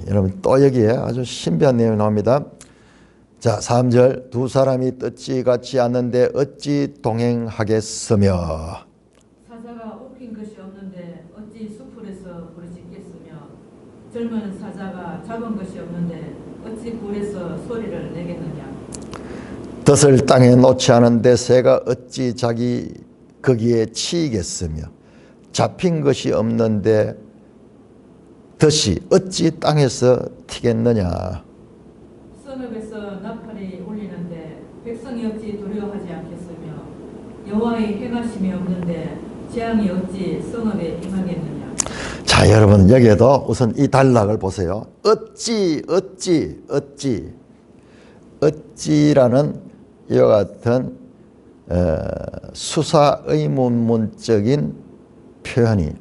여러분 또 여기에 아주 신비한 내용이 나옵니다. 자, 3절 두 사람이 뜻이 같지 않는데 어찌 동행하겠으며
사자가 웃긴 것이 없는데 어찌 수풀에서 부르짖겠으며 젊은 사자가 잡은 것이 없는데 어찌 굴에서 소리를 내겠느냐.
덫을 땅에 놓지 않은데 새가 어찌 자기 거기에 치이겠으며 잡힌 것이 없는데 덫이 어찌 땅에서 튀겠느냐.
성읍에서 나팔이 울리는데 백성이 어찌 두려워하지 않겠으며 여호와의 행하심이 없는데 재앙이 어찌 성읍에 임하겠느냐.
자, 여러분 여기에도 우선 이 단락을 보세요. 어찌라는 이와 같은 수사 의문문적인 표현이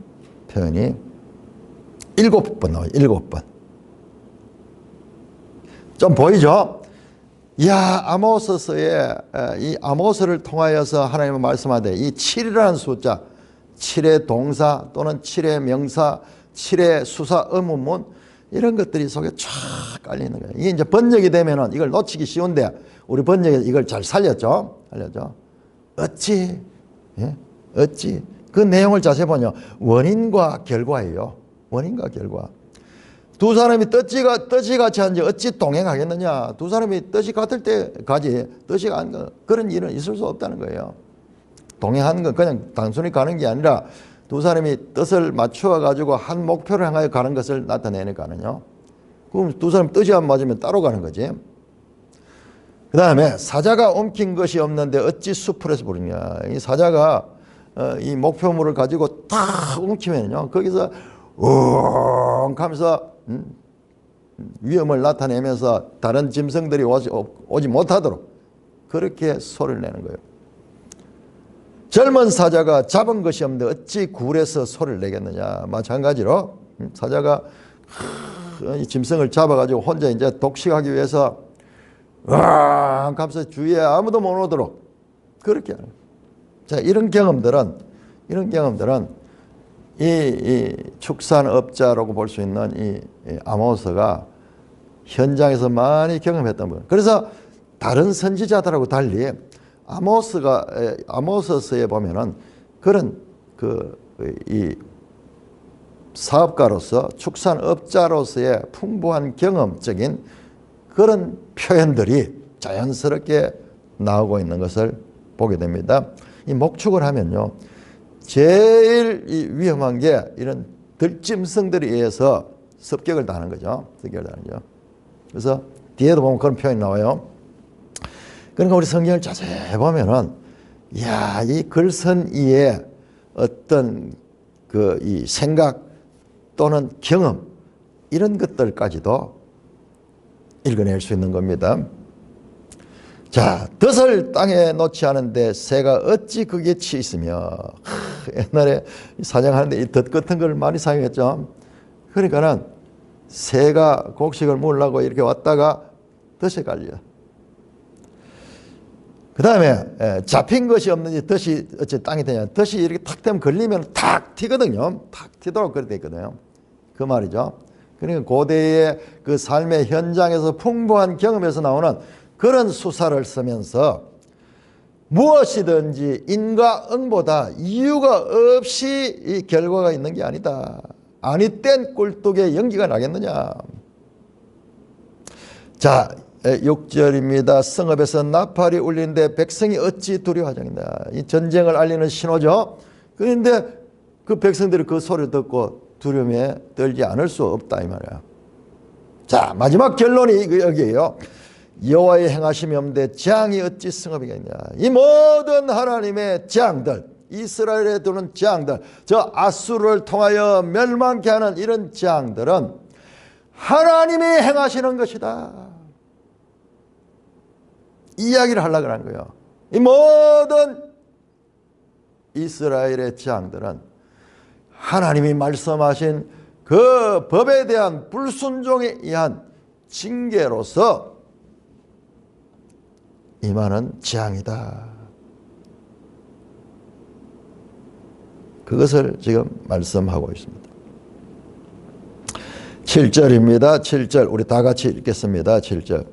7번 나와요. 7번. 좀 보이죠? 야, 아모스서에 이 아모스를 통하여서 하나님은 말씀하되 이 7이라는 숫자, 7의 동사 또는 7의 명사, 7의 수사 의문문 이런 것들이 속에 쫙 깔려 있는 거예요. 이게 이제 번역이 되면은 이걸 놓치기 쉬운데 우리 번역에 이걸 잘 살렸죠. 어찌, 예? 어찌. 그 내용을 자세히 보면 원인과 결과예요. 원인과 결과. 두 사람이 뜻이 같이 한지 어찌 동행하겠느냐. 두 사람이 뜻이 같을 때 가지 뜻이 안 그런 일은 있을 수 없다는 거예요. 동행하는 건 그냥 단순히 가는 게 아니라 두 사람이 뜻을 맞추어 가지고 한 목표를 향하여 가는 것을 나타내니까는요. 그럼 두 사람 뜻이 안 맞으면 따로 가는 거지. 그 다음에 사자가 옮긴 것이 없는데 어찌 수풀에서 부르냐. 이 사자가 이 목표물을 가지고 딱 옮기면요. 거기서 웅 하면서 위험을 나타내면서 다른 짐승들이 오지 못하도록 그렇게 소리를 내는 거예요. 젊은 사자가 잡은 것이 없는데 어찌 굴에서 소리를 내겠느냐. 마찬가지로 사자가 이 짐승을 잡아가지고 혼자 이제 독식하기 위해서 왕 하면서 주위에 아무도 못 오도록 그렇게 하는 거예요. 자, 이런 경험들은 이 축산업자라고 볼 수 있는 이 아모스가 현장에서 많이 경험했던 거예요. 그래서 다른 선지자들하고 달리 아모스서에 보면은 그런 이 사업가로서 축산업자로서의 풍부한 경험적인 그런 표현들이 자연스럽게 나오고 있는 것을 보게 됩니다. 이 목축을 하면요. 제일 위험한 게 이런 들짐승들에 의해서 습격을 당하는 거죠. 그래서 뒤에도 보면 그런 표현이 나와요. 그러니까 우리 성경을 자세히 보면은, 야, 이 글쓴이의 어떤 이 생각 또는 경험, 이런 것들까지도 읽어낼 수 있는 겁니다. 자, 덫을 땅에 놓지 않은데 새가 어찌 거기에 치 있으며. 옛날에 사냥하는데 이 덫 같은 걸 많이 사용했죠. 그러니까는 새가 곡식을 먹으려고 이렇게 왔다가 덫에 깔려. 그 다음에 잡힌 것이 없는지 덫이 어째 땅에 되냐. 덫이 이렇게 탁 되면 걸리면 탁 튀거든요. 탁 튀도록 그렇게 돼 있거든요. 그 말이죠. 그러니까 고대의 그 삶의 현장에서 풍부한 경험에서 나오는 그런 수사를 쓰면서 무엇이든지 인과응보다 이유가 없이 이 결과가 있는 게 아니다. 아니 땐 꿀뚝에 연기가 나겠느냐. 자, 6절입니다. 성읍에서 나팔이 울리는데 백성이 어찌 두려워하겠느냐. 이 전쟁을 알리는 신호죠. 그런데 그 백성들이 그 소리를 듣고 두려움에 떨지 않을 수 없다 이 말이야. 자, 마지막 결론이 여기에요. 여호와의 행하심이 없는데 재앙이 어찌 성읍이겠냐. 이 모든 하나님의 재앙들, 이스라엘에 두는 재앙들, 저 아수르를 통하여 멸망케 하는 이런 재앙들은 하나님이 행하시는 것이다. 이 이야기를 하려고 하는 거예요. 이 모든 이스라엘의 재앙들은 하나님이 말씀하신 그 법에 대한 불순종에 의한 징계로서 임하는 재앙이다. 그것을 지금 말씀하고 있습니다. 7절입니다. 7절 우리 다 같이 읽겠습니다. 7절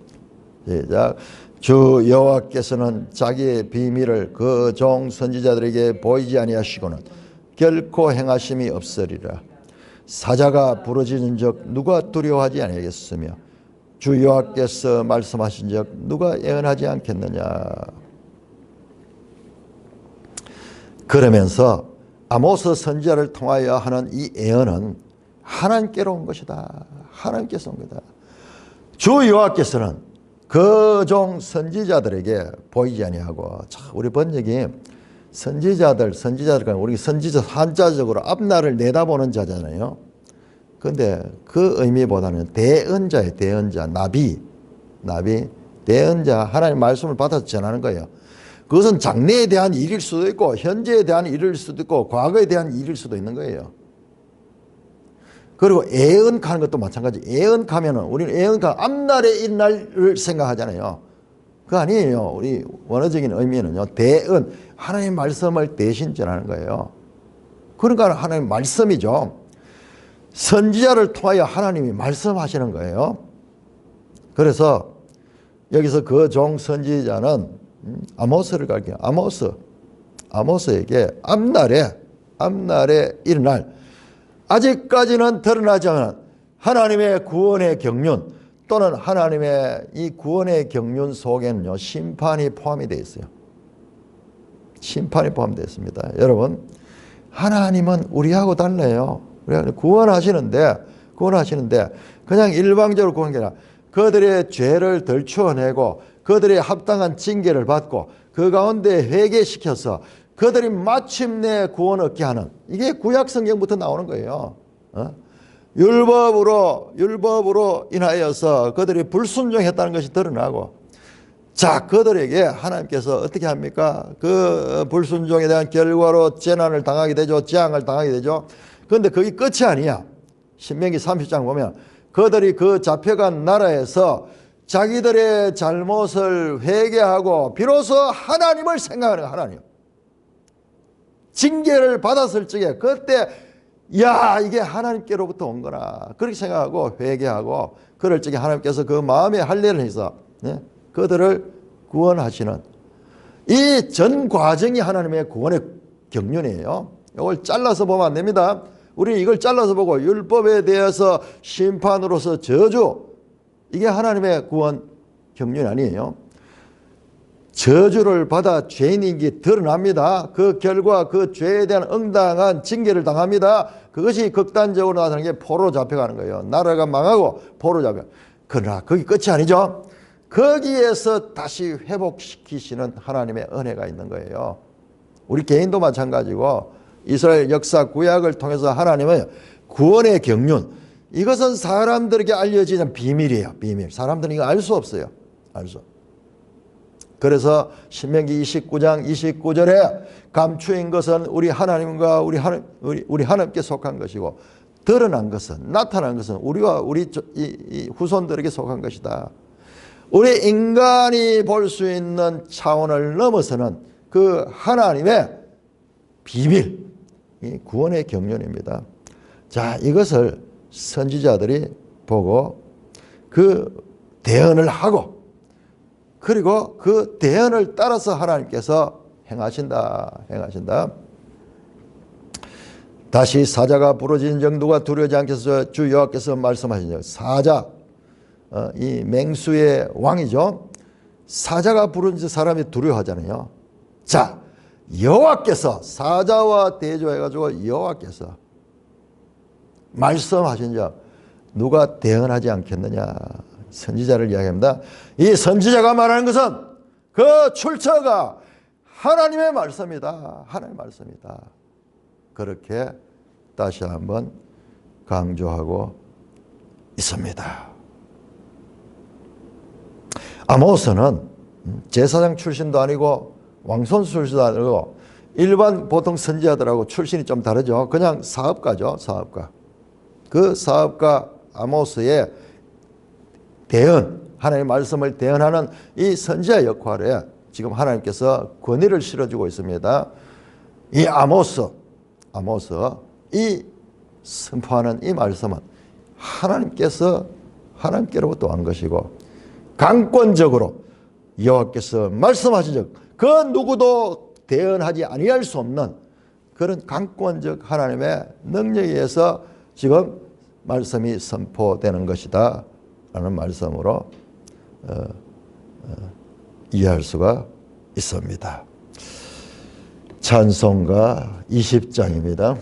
시작. 주 여호와께서는 자기의 비밀을 그 종 선지자들에게 보이지 아니하시고는 결코 행하심이 없으리라. 사자가 부러지는 적 누가 두려워하지 아니하겠으며 주 여호와께서 말씀하신 적 누가 예언하지 않겠느냐. 그러면서 아모스 선지자를 통하여 하는 이 예언은 하나님께로 온 것이다. 하나님께서 온 거다. 주 여호와께서는 그 종 선지자들에게 보이지 아니하고. 자, 우리 번역이 선지자들, 우리 선지자 한자적으로 앞날을 내다보는 자잖아요. 근데 그 의미보다는 대언자예요. 대언자, 나비, 대언자, 하나님 말씀을 받아서 전하는 거예요. 그것은 장래에 대한 일일 수도 있고 현재에 대한 일일 수도 있고 과거에 대한 일일 수도 있는 거예요. 그리고 애언하는 것도 마찬가지. 애언하면은 우리는 앞날의 일날을 생각하잖아요. 그거 아니에요. 우리 원어적인 의미는요. 대언, 하나님 말씀을 대신 전하는 거예요. 그러니까 하나님 말씀이죠. 선지자를 통하여 하나님이 말씀하시는 거예요. 그래서 여기서 그 종 선지자는 아모스를 가르쳐요. 아모스에게 앞날에 일어날 아직까지는 드러나지 않은 하나님의 구원의 경륜 또는 하나님의 이 구원의 경륜 속에는요, 심판이 포함이 되어 있어요. 심판이 포함되어 있습니다. 여러분, 하나님은 우리하고 달라요. 구원하시는데 그냥 일방적으로 구원한 게 아니라 그들의 죄를 덜추어내고 그들의 합당한 징계를 받고 그 가운데 회개시켜서 그들이 마침내 구원 얻게 하는, 이게 구약 성경부터 나오는 거예요. 율법으로 인하여서 그들이 불순종했다는 것이 드러나고, 자, 그들에게 하나님께서 어떻게 합니까? 그 불순종에 대한 결과로 재난을 당하게 되죠. 재앙을 당하게 되죠. 그런데 그게 끝이 아니야. 신명기 30장 보면 그들이 그 잡혀간 나라에서 자기들의 잘못을 회개하고 비로소 하나님을 생각하는 거야. 하나님. 징계를 받았을 적에 그때 야, 이게 하나님께로부터 온 거라 그렇게 생각하고 회개하고 그럴 적에 하나님께서 그 마음의 할례를 해서 그들을 구원하시는 이 전 과정이 하나님의 구원의 경륜이에요. 이걸 잘라서 보면 안 됩니다. 우리는 이걸 잘라서 보고 율법에 대해서 심판으로서 저주, 이게 하나님의 구원 경륜이 아니에요. 저주를 받아 죄인인 게 드러납니다. 그 결과 그 죄에 대한 응당한 징계를 당합니다. 그것이 극단적으로 나타나는 게 포로 잡혀가는 거예요. 나라가 망하고 포로 잡혀. 그러나 그게 끝이 아니죠. 거기에서 다시 회복시키시는 하나님의 은혜가 있는 거예요. 우리 개인도 마찬가지고 이스라엘 역사 구약을 통해서 하나님은 구원의 경륜, 이것은 사람들에게 알려지는 비밀이에요. 비밀. 사람들은 이거 알 수 없어요. 알 수 없어요. 그래서 신명기 29장 29절에 감추인 것은 우리 하나님과 우리 하나님께 속한 것이고 드러난 것은, 나타난 것은 우리와 우리 이 후손들에게 속한 것이다. 우리 인간이 볼 수 있는 차원을 넘어서는 그 하나님의 비밀, 이 구원의 경륜입니다. 자, 이것을 선지자들이 보고 그 대언을 하고 그리고 그 대언을 따라서 하나님께서 행하신다. 다시 사자가 부러진 정도가 두려워하지 않겠어 주 여호와께서 말씀하시죠. 사자, 이 맹수의 왕이죠. 사자가 부러진 사람이 두려워하잖아요. 자, 여호와께서 사자와 대조해가지고 여호와께서 말씀하신 자 누가 대언하지 않겠느냐. 선지자를 이야기합니다. 이 선지자가 말하는 것은 그 출처가 하나님의 말씀이다. 하나님의 말씀이다. 그렇게 다시 한번 강조하고 있습니다. 아모스는 제사장 출신도 아니고 왕손 출신도 아니고 일반 보통 선지자들하고 출신이 좀 다르죠. 그냥 사업가죠. 사업가. 그 사업가 아모스의 대언, 하나님의 말씀을 대언하는 이 선지자 역할에 지금 하나님께서 권위를 실어주고 있습니다. 이 아모스, 이 선포하는 이 말씀은 하나님께로부터 온 것이고 강권적으로 여호와께서 말씀하신 적 그 누구도 대언하지 아니할 수 없는 그런 강권적 하나님의 능력에 의해서 지금 말씀이 선포되는 것이다 라는 말씀으로 이해할 수가 있습니다. 찬송가 20장입니다.